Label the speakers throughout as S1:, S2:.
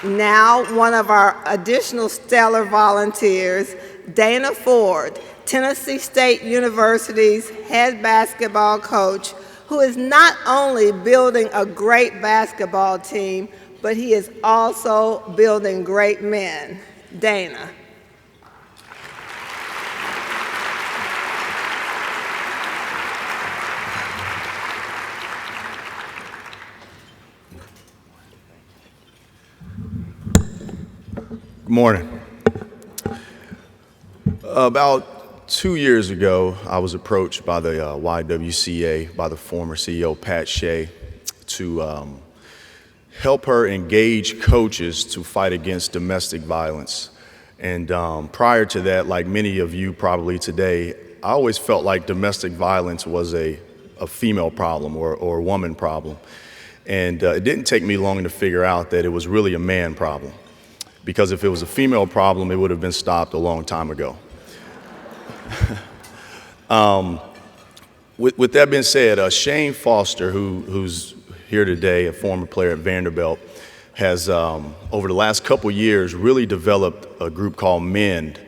S1: Now, one of our additional stellar volunteers, Dana Ford, Tennessee State University's head basketball coach, who is not only building a great basketball team, but he is also building great men. Dana.
S2: Good morning. About 2 years ago, I was approached by the YWCA, by the former CEO, Pat Shea, to help her engage coaches to fight against domestic violence. And prior to that, like many of you probably today, I always felt like domestic violence was a female problem or a woman problem. And it didn't take me long to figure out that it was really a man problem. Because if it was a female problem, it would have been stopped a long time ago. With that being said, Shane Foster, who's here today, a former player at Vanderbilt, has, over the last couple years, really developed a group called MEND.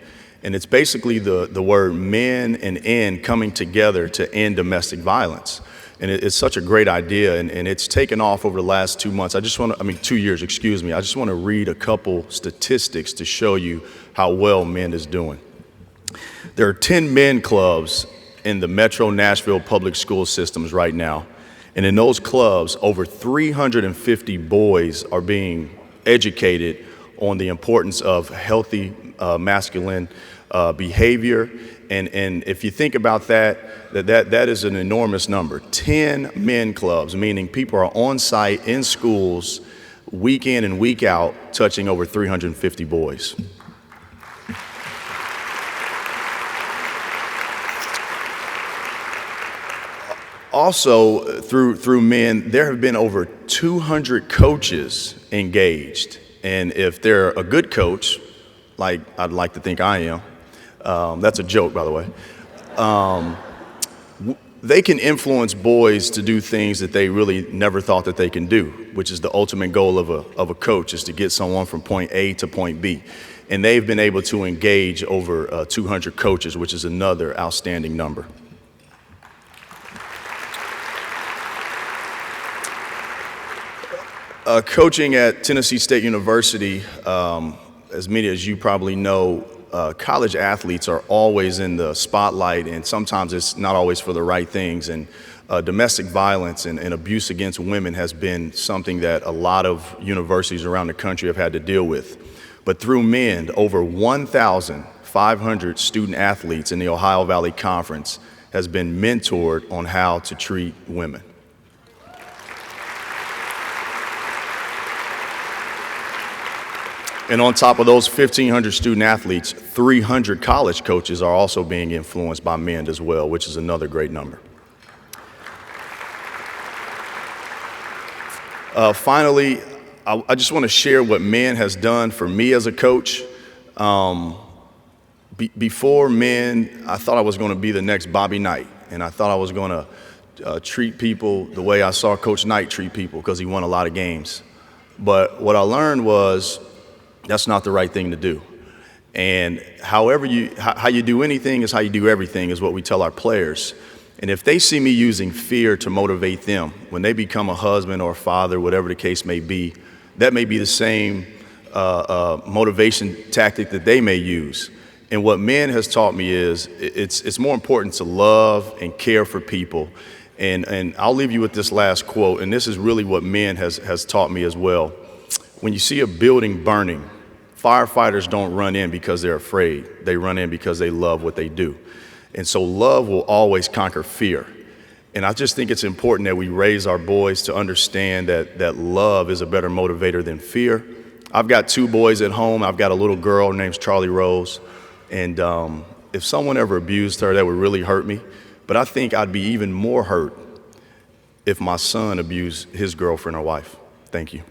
S2: And it's basically the word men and end coming together to end domestic violence. And it's such a great idea, and it's taken off over the last 2 months. 2 years, excuse me. I just want to read a couple statistics to show you how well MEND is doing. There are 10 men clubs in the Metro Nashville public school systems right now. And in those clubs, over 350 boys are being educated on the importance of healthy masculine behavior. And if you think about that is an enormous number. 10 men clubs, meaning people are on site in schools week in and week out, touching over 350 boys. Also, through MEND, there have been over 200 coaches engaged. And if they're a good coach, like I'd like to think I am, that's a joke, by the way, they can influence boys to do things that they really never thought that they can do, which is the ultimate goal of a coach, is to get someone from point A to point B. And they've been able to engage over 200 coaches, which is another outstanding number. Coaching at Tennessee State University, as many as you probably know, college athletes are always in the spotlight, and sometimes it's not always for the right things. And domestic violence and abuse against women has been something that a lot of universities around the country have had to deal with. But through MEND, over 1,500 student athletes in the Ohio Valley Conference has been mentored on how to treat women. And on top of those 1,500 student athletes, 300 college coaches are also being influenced by MEND as well, which is another great number. Finally, I just want to share what MEND has done for me as a coach. Before MEND, I thought I was going to be the next Bobby Knight, and I thought I was going to treat people the way I saw Coach Knight treat people, because he won a lot of games. But what I learned was that's not the right thing to do. And how you do anything is how you do everything, is what we tell our players. And if they see me using fear to motivate them, when they become a husband or a father, whatever the case may be, that may be the same motivation tactic that they may use. And what MEND has taught me is it's more important to love and care for people. And I'll leave you with this last quote, and this is really what MEND has taught me as well. When you see a building burning, firefighters don't run in because they're afraid. They run in because they love what they do. And so love will always conquer fear. And I just think it's important that we raise our boys to understand that love is a better motivator than fear. I've got 2 boys at home. I've got a little girl, her name's Charlie Rose. And if someone ever abused her, that would really hurt me. But I think I'd be even more hurt if my son abused his girlfriend or wife. Thank you.